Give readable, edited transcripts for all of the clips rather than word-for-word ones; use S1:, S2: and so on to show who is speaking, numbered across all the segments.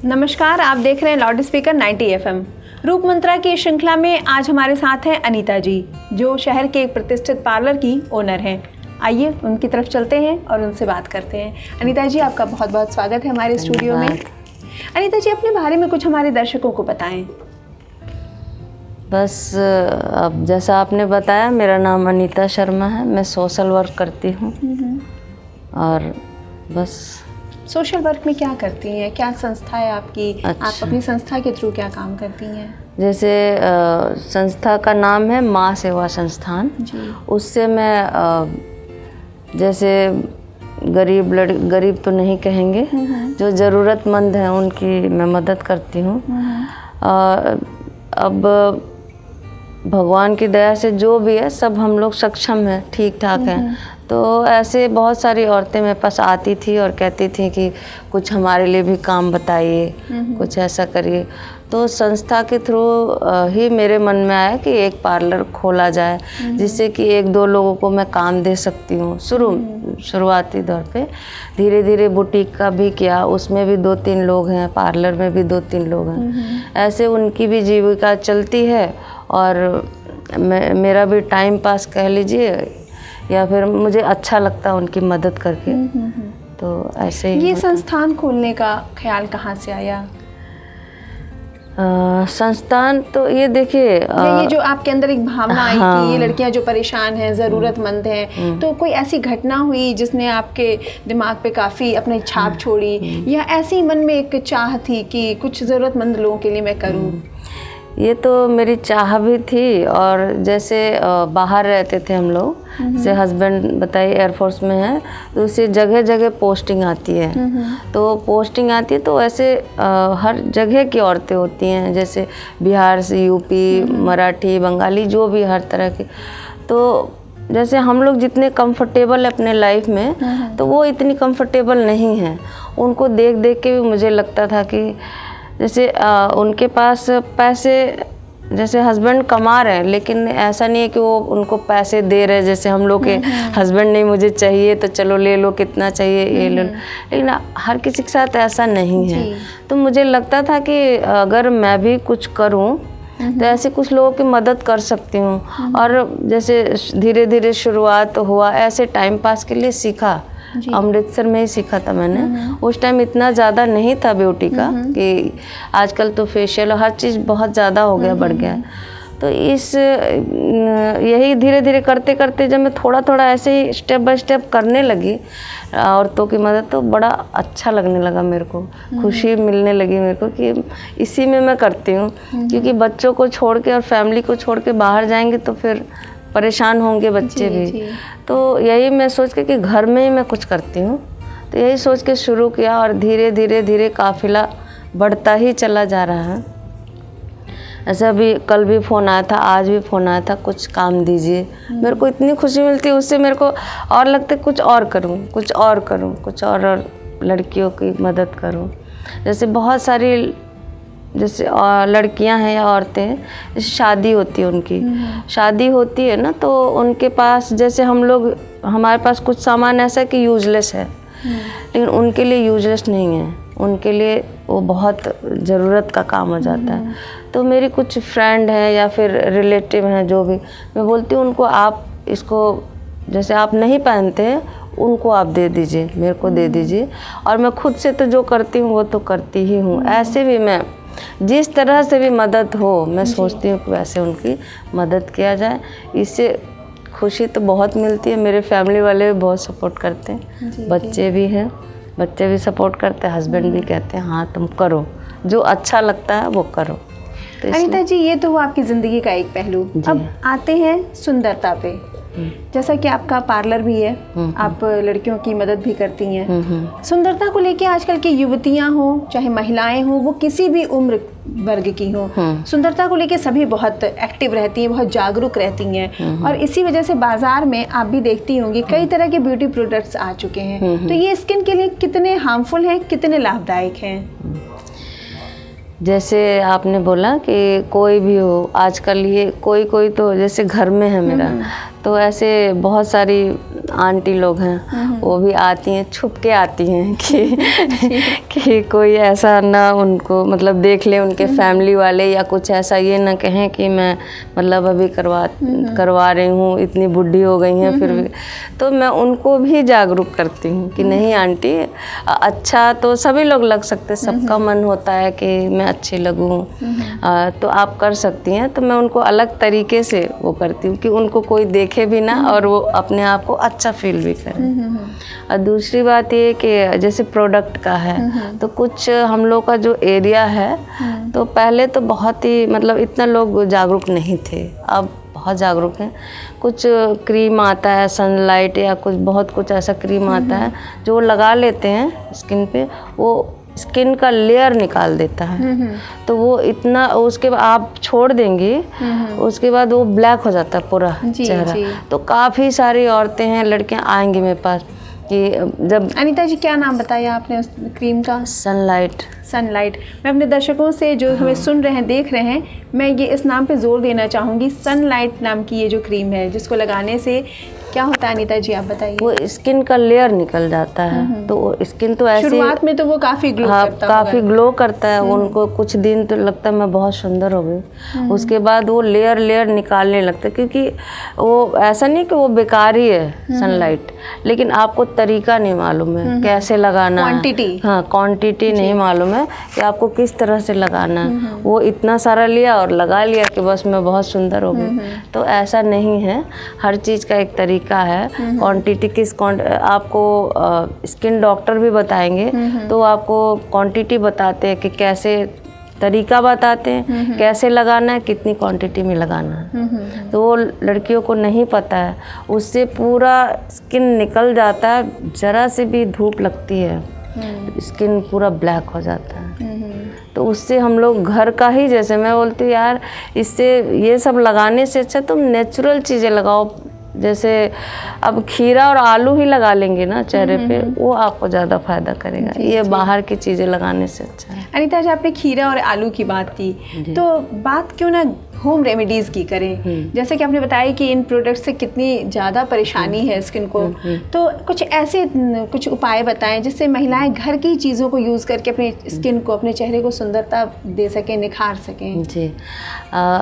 S1: नमस्कार, आप देख रहे हैं लाउड स्पीकर 90 FM। रूप मंत्रा की श्रृंखला में आज हमारे साथ हैं अनीता जी, जो शहर के एक प्रतिष्ठित पार्लर की ओनर हैं। आइए उनकी तरफ चलते हैं और उनसे बात करते हैं। अनीता जी, आपका बहुत बहुत स्वागत है हमारे स्टूडियो में। अनीता जी, अपने बारे में कुछ हमारे दर्शकों को बताएं।
S2: बस अब जैसा आपने बताया, मेरा नाम अनीता शर्मा है। मैं सोशल वर्क करती हूँ और बस।
S1: सोशल वर्क में क्या करती हैं? क्या संस्था है आपकी?
S2: अच्छा।
S1: आप अपनी संस्था के थ्रू क्या काम करती हैं?
S2: जैसे संस्था का नाम है माँ सेवा संस्थान
S1: जी।
S2: उससे मैं जैसे गरीब तो नहीं कहेंगे, जो ज़रूरतमंद हैं उनकी मैं मदद करती हूँ। अब भगवान की दया से जो भी है सब हम लोग सक्षम हैं, ठीक ठाक हैं। तो ऐसे बहुत सारी औरतें मेरे पास आती थी और कहती थी कि कुछ हमारे लिए भी काम बताइए, कुछ ऐसा करिए। तो संस्था के थ्रू ही मेरे मन में आया कि एक पार्लर खोला जाए, जिससे कि एक दो लोगों को मैं काम दे सकती हूँ। शुरुआती दौर पे धीरे धीरे बुटीक का भी किया, उसमें भी 2-3 लोग हैं, पार्लर में भी 2-3 लोग हैं। ऐसे उनकी भी जीविका चलती है और मेरा भी टाइम पास कह लीजिए, या फिर मुझे अच्छा लगता है उनकी मदद करके। तो ऐसे ही
S1: ये संस्थान खोलने का ख्याल कहाँ से आया?
S2: संस्थान तो ये देखिए,
S1: ये जो आपके अंदर एक भावना आई
S2: हाँ।
S1: कि ये लड़कियां जो परेशान हैं, ज़रूरतमंद हैं, तो कोई ऐसी घटना हुई जिसने आपके दिमाग पे काफ़ी अपनी छाप छोड़ी, या ऐसी मन में एक चाह थी कि कुछ ज़रूरतमंद लोगों के लिए मैं करूं?
S2: ये तो मेरी चाह भी थी। और जैसे बाहर रहते थे हम लोग, जैसे हस्बैंड बताइए एयरफोर्स में है, तो उसे जगह जगह पोस्टिंग आती है। तो पोस्टिंग आती है तो ऐसे हर जगह की औरतें होती हैं, जैसे बिहार से, यूपी, मराठी, बंगाली, जो भी हर तरह की। तो जैसे हम लोग जितने कंफर्टेबल है अपने लाइफ में, तो वो इतनी कंफर्टेबल नहीं है। उनको देख देख के भी मुझे लगता था कि जैसे उनके पास पैसे, जैसे हस्बैंड कमा रहे हैं, लेकिन ऐसा नहीं है कि वो उनको पैसे दे रहे हैं जैसे हम लोग के हस्बैंड नहीं मुझे चाहिए तो चलो ले लो, कितना चाहिए ये ले लो। लेकिन हर किसी के साथ ऐसा नहीं है। तो मुझे लगता था कि अगर मैं भी कुछ करूं तो ऐसे कुछ लोगों की मदद कर सकती हूँ। और जैसे धीरे धीरे शुरुआत हुआ, ऐसे टाइम पास के लिए सीखा। अमृतसर में ही सीखा था मैंने। उस टाइम इतना ज़्यादा नहीं था ब्यूटी का, कि आजकल तो फेशियल और हर चीज़ बहुत ज़्यादा हो गया, बढ़ गया। तो यही धीरे धीरे करते करते जब मैं थोड़ा थोड़ा ऐसे ही स्टेप बाय स्टेप करने लगी औरतों की मदद, तो बड़ा अच्छा लगने लगा मेरे को, खुशी मिलने लगी मेरे को कि इसी में मैं करती हूँ। क्योंकि बच्चों को छोड़ के और फैमिली को छोड़ के बाहर जाएंगे तो फिर परेशान होंगे बच्चे भी। तो यही मैं सोच के कि घर में ही मैं कुछ करती हूँ, तो यही सोच के शुरू किया और धीरे धीरे धीरे काफिला बढ़ता ही चला जा रहा है। ऐसा भी कल भी फ़ोन आया था, आज भी फ़ोन आया था, कुछ काम दीजिए। मेरे को इतनी खुशी मिलती है उससे, मेरे को और लगता है कुछ और करूँ, कुछ और करूँ, कुछ और लड़कियों की मदद करूँ। जैसे बहुत सारी जैसे लड़कियां हैं या औरतें हैं, जैसे शादी होती है उनकी, शादी होती है ना, तो उनके पास जैसे हम लोग, हमारे पास कुछ सामान ऐसा है कि यूजलेस है, लेकिन उनके लिए यूजलेस नहीं है, उनके लिए वो बहुत ज़रूरत का काम हो जाता है। तो मेरी कुछ फ्रेंड हैं या फिर रिलेटिव हैं, जो भी, मैं बोलती हूँ उनको, आप इसको जैसे आप नहीं पहनते हैं उनको आप दे दीजिए, मेरे को दे दीजिए। और मैं खुद से तो जो करती हूँ वो तो करती ही हूँ। ऐसे भी मैं जिस तरह से भी मदद हो, मैं सोचती हूँ कि वैसे उनकी मदद किया जाए। इससे खुशी तो बहुत मिलती है। मेरे फैमिली वाले भी बहुत सपोर्ट करते हैं, बच्चे भी हैं, बच्चे भी सपोर्ट करते हैं, हस्बैंड भी कहते हैं हाँ तुम करो, जो अच्छा लगता है वो करो। तो
S1: अनीता जी, ये तो हुआ आपकी ज़िंदगी का एक पहलू। अब आते हैं सुंदरता पे। जैसा कि आपका पार्लर भी है, आप लड़कियों की मदद भी करती हैं। सुंदरता को लेके आजकल की युवतियां हो, चाहे महिलाएं हो, वो किसी भी उम्र वर्ग की हो, सुंदरता को लेके सभी बहुत एक्टिव रहती हैं, बहुत जागरूक रहती हैं। और इसी वजह से बाजार में आप भी देखती होंगी कई तरह के ब्यूटी प्रोडक्ट्स आ चुके हैं। तो ये स्किन के लिए कितने हार्मफुल हैं, कितने लाभदायक हैं?
S2: जैसे आपने बोला कि कोई भी हो, आजकल ये कोई कोई तो जैसे घर में है मेरा, तो ऐसे बहुत सारी आंटी लोग हैं वो भी आती हैं, छुप के आती हैं कि कोई ऐसा ना उनको मतलब देख ले उनके फैमिली वाले, या कुछ ऐसा ये ना कहें कि मैं मतलब अभी करवा रही हूँ, इतनी बुढ़ी हो गई हैं फिर भी। तो मैं उनको भी जागरूक करती हूँ कि नहीं आंटी, अच्छा तो सभी लोग लग सकते, सबका मन होता है कि मैं अच्छी लगूँ, तो आप कर सकती हैं। तो मैं उनको अलग तरीके से वो करती हूँ कि उनको कोई देखे भी ना और वो अपने आप को अच्छा फील भी करें। और दूसरी बात ये कि जैसे प्रोडक्ट का है, तो कुछ हम लोग का जो एरिया है, तो पहले तो बहुत ही मतलब इतना लोग जागरूक नहीं थे, अब बहुत जागरूक हैं। कुछ क्रीम आता है सनलाइट या बहुत कुछ ऐसा क्रीम आता है जो वो लगा लेते हैं स्किन पे, वो स्किन का लेयर निकाल देता है। तो वो इतना, उसके बाद आप छोड़ देंगी, उसके बाद वो ब्लैक हो जाता है पूरा चेहरा। तो काफ़ी सारी औरतें हैं, लड़कियां आएंगी मेरे पास कि जब।
S1: अनीता जी क्या नाम बताया आपने उस क्रीम का?
S2: सनलाइट।
S1: मैं अपने दर्शकों से जो हमें सुन रहे हैं, देख रहे हैं, मैं ये इस नाम पे जोर देना चाहूँगी। सनलाइट नाम की ये जो क्रीम है, जिसको लगाने से क्या होता है अनीता जी, आप बताइए।
S2: वो स्किन का लेयर निकल जाता है, तो स्किन तो ऐसे
S1: शुरुआत में तो वो काफ़ी ग्लो करता है,
S2: काफ़ी ग्लो करता है। उनको कुछ दिन तो लगता है मैं बहुत सुंदर हो गई, उसके बाद वो लेयर निकालने लगता है, क्योंकि वो ऐसा नहीं कि वो बेकार ही है सनलाइट, लेकिन आपको तरीका नहीं मालूम है कैसे लगाना है।
S1: क्वांटिटी,
S2: हाँ क्वांटिटी नहीं मालूम है कि आपको किस तरह से लगाना है। वो इतना सारा लिया और लगा लिया कि बस मैं बहुत सुंदर हो गई, तो ऐसा नहीं है। हर चीज़ का एक तरीका है। क्वांटिटी आपको स्किन डॉक्टर भी बताएंगे, तो आपको क्वांटिटी बताते हैं कि कैसे, तरीका बताते हैं कैसे लगाना है, कितनी क्वांटिटी में लगाना है। तो वो लड़कियों को नहीं पता है, उससे पूरा स्किन निकल जाता है, ज़रा से भी धूप लगती है स्किन पूरा ब्लैक हो जाता है। तो उससे हम लोग घर का ही, जैसे मैं बोलती हूँ यार, इससे ये सब लगाने से अच्छा तुम नेचुरल चीज़ें लगाओ। जैसे अब खीरा और आलू ही लगा लेंगे ना चेहरे पे, वो आपको ज़्यादा फायदा करेगा। ये बाहर की चीज़ें लगाने से अच्छा है।
S1: अनीता जी आपने खीरा और आलू की बात की, तो बात क्यों ना होम रेमेडीज़ की करें। जैसे कि आपने बताया कि इन प्रोडक्ट से कितनी ज़्यादा परेशानी है स्किन को, तो कुछ ऐसे कुछ उपाय बताएं जिससे महिलाएं घर की चीज़ों को यूज़ करके अपने स्किन को, अपने चेहरे को सुंदरता दे सकें, निखार सकें।
S2: जी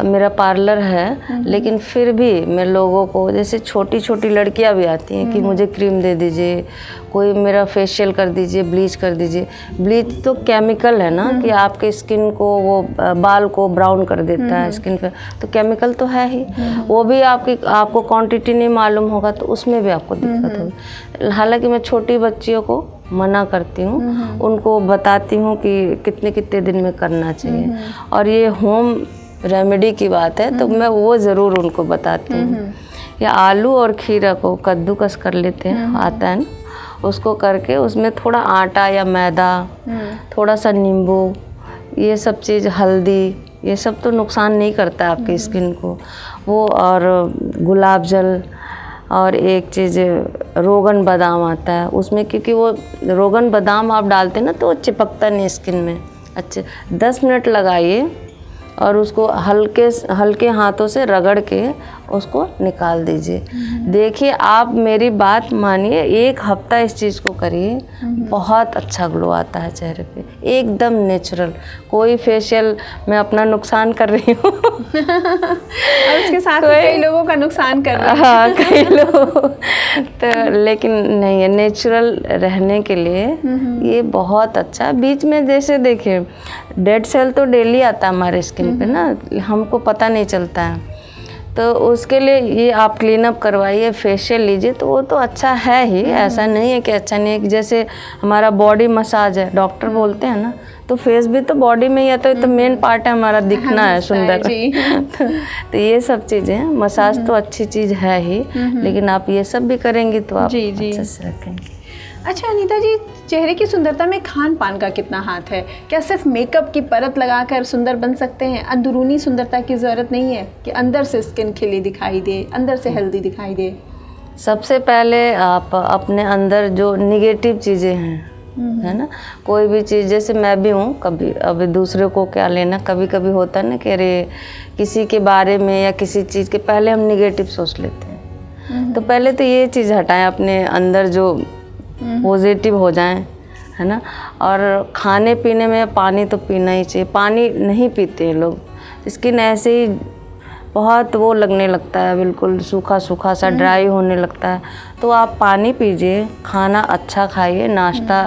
S2: मेरा पार्लर है, लेकिन फिर भी मैं लोगों को, जैसे छोटी छोटी लड़कियां भी आती हैं कि मुझे क्रीम दे दीजिए, कोई मेरा फेशियल कर दीजिए, ब्लीच कर दीजिए। ब्लीच तो केमिकल है ना कि आपके स्किन को, वो बाल को ब्राउन कर देता है स्किन पे, तो केमिकल तो है ही। वो भी आपको क्वांटिटी नहीं मालूम होगा तो उसमें भी आपको दिक्कत होगी। हालांकि मैं छोटी बच्चियों को मना करती हूँ, उनको बताती हूँ कि कितने कितने दिन में करना चाहिए। और ये होम रेमेडी की बात है तो मैं वो ज़रूर उनको बताती हूँ। या आलू और खीरा को कद्दूकस कर लेते हैं, आता है ना, उसको करके उसमें थोड़ा आटा या मैदा, थोड़ा सा नींबू, ये सब चीज़, हल्दी, ये सब तो नुकसान नहीं करता आपकी स्किन को वो। और गुलाब जल, और एक चीज़ रोगन बादाम आता है उसमें, क्योंकि वो रोगन बादाम आप डालते हैं ना तो वो चिपकता नहीं स्किन में। अच्छे 10 मिनट लगाइए और उसको हल्के हाथों से रगड़ के उसको निकाल दीजिए। देखिए आप मेरी बात मानिए, 1 हफ्ता इस चीज़ को करिए, बहुत अच्छा ग्लो आता है चेहरे पे, एकदम नेचुरल। कोई फेशियल मैं अपना नुकसान कर रही हूँ
S1: और उसके साथ कई लोगों का नुकसान कर रही हूँ।
S2: हाँ कई लोग तो, लेकिन नहीं है, नेचुरल रहने के लिए ये बहुत अच्छा। बीच में जैसे देखिए डेड सेल तो डेली आता है हमारे स्किन पे ना, हमको पता नहीं चलता है, तो उसके लिए ये आप क्लीन अप करवाइए, फेशियल लीजिए, तो वो तो अच्छा है ही, ऐसा नहीं है कि अच्छा नहीं है। जैसे हमारा बॉडी मसाज है, डॉक्टर बोलते हैं ना, तो फेस भी तो बॉडी में ही आता है, तो मेन पार्ट है हमारा, दिखना है सुंदर तो ये सब चीज़ें हैं। मसाज तो अच्छी चीज़ है ही, लेकिन आप ये सब भी करेंगे तो आप अच्छे से रखेंगे।
S1: अच्छा अनीता जी, चेहरे की सुंदरता में खान पान का कितना हाथ है? क्या सिर्फ मेकअप की परत लगाकर सुंदर बन सकते हैं? अंदरूनी सुंदरता की ज़रूरत नहीं है कि अंदर से स्किन खिली दिखाई दे, अंदर से हेल्दी दिखाई दे?
S2: सबसे पहले आप अपने अंदर जो निगेटिव चीज़ें हैं, है ना, कोई भी चीज़, जैसे मैं भी हूँ, कभी अभी दूसरे को क्या लेना, कभी कभी होता है ना कि अरे किसी के बारे में या किसी चीज़ के पहले हम निगेटिव सोच लेते हैं, तो पहले तो ये चीज़ हटाएं अपने अंदर जो पॉजिटिव हो जाएं, है ना। और खाने पीने में पानी तो पीना ही चाहिए। पानी नहीं पीते हैं लोग, स्किन ऐसे ही बहुत वो लगने लगता है, बिल्कुल सूखा सूखा सा ड्राई होने लगता है। तो आप पानी पीजिए, खाना अच्छा खाइए, नाश्ता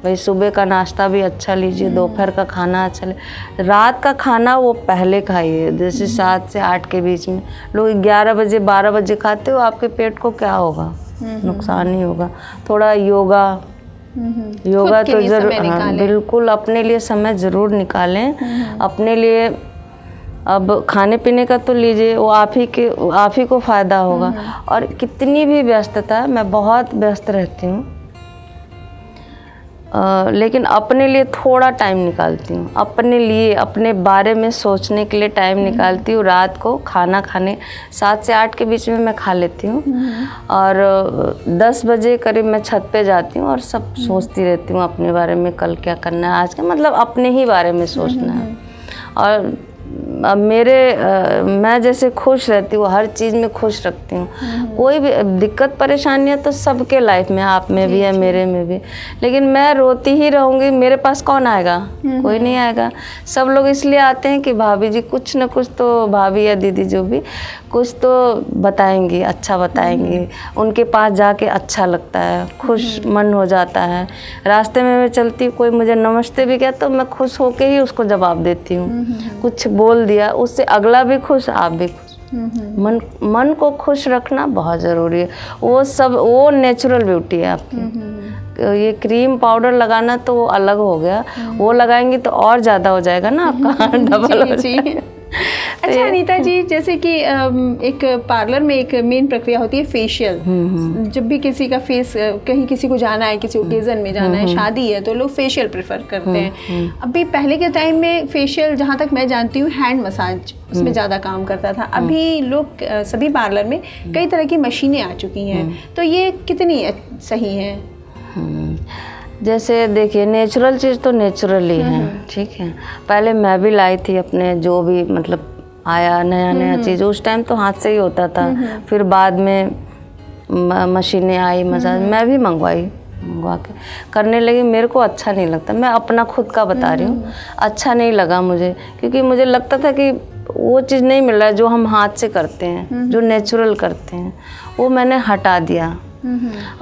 S2: भाई सुबह का नाश्ता भी अच्छा लीजिए, दोपहर का खाना अच्छा लीजिए, रात का खाना वो पहले खाइए, जैसे 7 से 8 के बीच में। लोग 11 बजे 12 बजे खाते हो, आपके पेट को क्या होगा, नुकसान ही होगा। थोड़ा योगा तो ज़रूर, हाँ बिल्कुल अपने लिए समय ज़रूर निकालें। अपने लिए अब खाने पीने का तो लीजिए, वो आप ही को फ़ायदा होगा। और कितनी भी व्यस्तता है, मैं बहुत व्यस्त रहती हूँ, लेकिन अपने लिए थोड़ा टाइम निकालती हूँ, अपने लिए अपने बारे में सोचने के लिए टाइम निकालती हूँ। रात को खाना खाने 7 से 8 के बीच में मैं खा लेती हूँ, और 10 बजे करीब मैं छत पे जाती हूँ और सब सोचती रहती हूँ अपने बारे में, कल क्या करना है, आज का मतलब अपने ही बारे में सोचना है। और अब मैं जैसे खुश रहती हूँ, हर चीज़ में खुश रखती हूँ। कोई भी दिक्कत परेशानियाँ तो सबके लाइफ में, आप में भी है, मेरे में भी, लेकिन मैं रोती ही रहूँगी, मेरे पास कौन आएगा, कोई नहीं आएगा। सब लोग इसलिए आते हैं कि भाभी जी कुछ न कुछ तो, भाभी या दीदी जो भी कुछ तो बताएंगी, अच्छा बताएंगी, उनके पास जाके अच्छा लगता है, खुश मन हो जाता है। रास्ते में मैं चलती, कोई मुझे नमस्ते भी कहता तो मैं खुश होके ही उसको जवाब देती हूँ। कुछ बोल दिया, उससे अगला भी खुश, आप भी खुश। मन को खुश रखना बहुत ज़रूरी है। वो नेचुरल ब्यूटी है आपकी। ये क्रीम पाउडर लगाना तो वो अलग हो गया, वो लगाएंगे तो और ज़्यादा हो जाएगा ना आपका, डबल हो जाएगा।
S1: अच्छा अनीता जी, जैसे कि एक पार्लर में एक मेन प्रक्रिया होती है फेशियल। जब भी किसी का फेस, कहीं किसी को जाना है, किसी ओकेजन में जाना है, शादी है, तो लोग फेशियल प्रेफर करते हैं। अभी पहले के टाइम में फेशियल, जहाँ तक मैं जानती हूँ, हैंड मसाज उसमें ज़्यादा काम करता था। अभी लोग सभी पार्लर में कई तरह की मशीनें आ चुकी हैं, तो ये कितनी सही है?
S2: जैसे देखिए, नेचुरल चीज़ तो नेचुरल ही है, ठीक है। पहले मैं भी लाई थी अपने, जो भी मतलब आया नया चीज़, उस टाइम तो हाथ से ही होता था। फिर बाद में मशीनें आई, मसाज मैं भी मंगवा के करने लगी। मेरे को अच्छा नहीं लगता, मैं अपना खुद का बता रही हूँ, अच्छा नहीं लगा मुझे, क्योंकि मुझे लगता था कि वो चीज़ नहीं मिल रहा है जो हम हाथ से करते हैं, जो नेचुरल करते हैं, वो मैंने हटा दिया।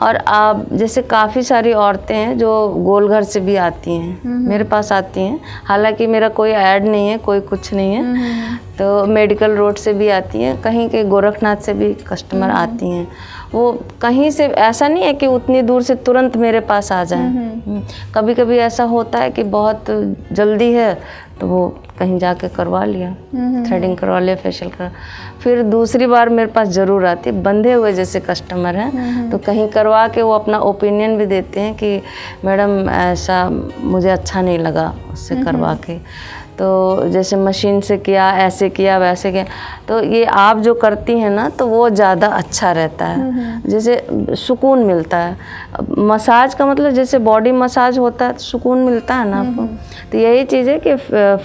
S2: और अब जैसे काफ़ी सारी औरतें हैं जो गोलघर से भी आती हैं, मेरे पास आती हैं, हालांकि मेरा कोई ऐड नहीं है, कोई कुछ नहीं है, तो मेडिकल रोड से भी आती हैं, कहीं के गोरखनाथ से भी कस्टमर आती हैं। वो कहीं से, ऐसा नहीं है कि उतनी दूर से तुरंत मेरे पास आ जाएं। कभी कभी ऐसा होता है कि बहुत जल्दी है, तो वो कहीं जाके करवा लिया, थ्रेडिंग करवा लिया, फेशियल करवा। फिर दूसरी बार मेरे पास ज़रूर आती है, बंधे हुए जैसे कस्टमर हैं, तो कहीं करवा के वो अपना ओपिनियन भी देते हैं कि मैडम ऐसा मुझे अच्छा नहीं लगा उससे करवा के, तो जैसे मशीन से किया, ऐसे किया, वैसे किया। तो ये आप जो करती हैं ना, तो वो ज़्यादा अच्छा रहता है, जैसे सुकून मिलता है। मसाज का मतलब जैसे बॉडी मसाज होता है तो सुकून मिलता है ना आपको, तो यही चीज़ है कि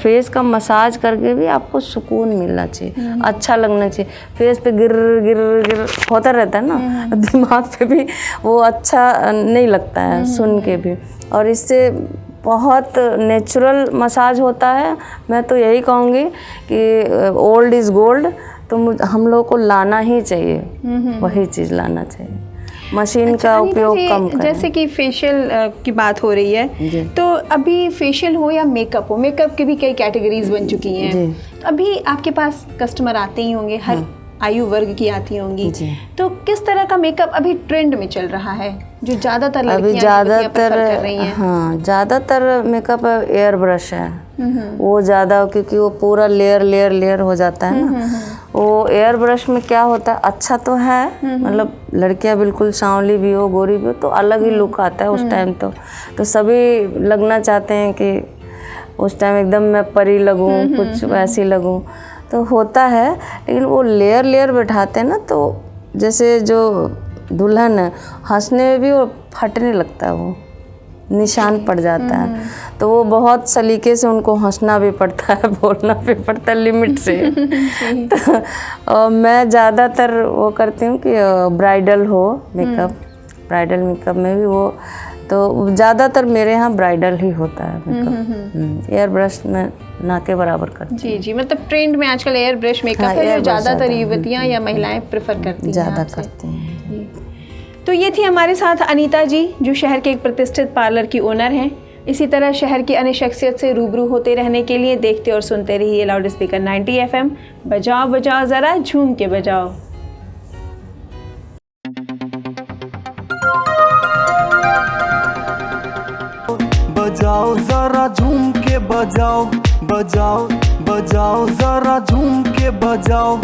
S2: फेस का मसाज करके भी आपको सुकून मिलना चाहिए, अच्छा लगना चाहिए। फेस पे गिर गिर गिर होता रहता है ना, दिमाग पे भी वो अच्छा नहीं लगता है सुन के भी। और इससे बहुत नेचुरल मसाज होता है। मैं तो यही कहूँगी कि ओल्ड इज़ गोल्ड, तो हम लोगों को लाना ही चाहिए, वही चीज़ लाना चाहिए, मशीन का उपयोग कम करें।
S1: जैसे कि फेशियल की बात हो रही है, तो अभी फेशियल हो या मेकअप हो, मेकअप की भी कई कैटेगरीज बन चुकी हैं, तो अभी आपके पास कस्टमर आते ही होंगे, हर आयु वर्ग की आती होंगी, तो किस तरह का मेकअप अभी ट्रेंड में चल रहा है जो ज़्यादातर लड़कियां प्रेफर कर रही हैं?
S2: हाँ, ज़्यादातर मेकअप एयर ब्रश है, वो ज़्यादा, क्योंकि वो पूरा लेयर हो जाता है ना। वो एयर ब्रश में क्या होता है, अच्छा तो है, मतलब लड़कियां बिल्कुल सांवली भी हो, गोरी भी हो, तो अलग ही लुक आता है उस टाइम। तो सभी लगना चाहते हैं कि उस टाइम एकदम मैं परी लगूं, कुछ वैसी लगूं, तो होता है। लेकिन वो लेयर बैठाते हैं ना, तो जैसे जो दुल्हन है, हंसने में भी वो फटने लगता है, वो निशान पड़ जाता है। तो वो बहुत सलीके से उनको हंसना भी पड़ता है, बोलना भी पड़ता है लिमिट से। तो मैं ज़्यादातर वो करती हूँ कि ब्राइडल हो मेकअप, ब्राइडल मेकअप में भी वो तो ज़्यादातर मेरे यहाँ ब्राइडल ही होता है मेकअप। एयर ब्रश में ना के बराबर करती
S1: जी जी, मतलब ट्रेंड में आजकल एयर ब्रश मेकअप है जो ज़्यादातर युवतियाँ या महिलाएं प्रेफर करती हैं,
S2: ज़्यादा
S1: आपसे।
S2: करती हैं।
S1: तो ये थी हमारे साथ अनीता जी, जो शहर के एक प्रतिष्ठित पार्लर की ओनर हैं। इसी तरह शहर की अन्य शख्सियत से रूबरू होते रहने के लिए देखते और सुनते रहिए लाउड स्पीकर 90 FM। बजाओ बजाओ ज़रा झूम के बजाओ।
S3: बजाओ जरा झूम के बजाओ, बजाओ बजाओ जरा झूम के बजाओ।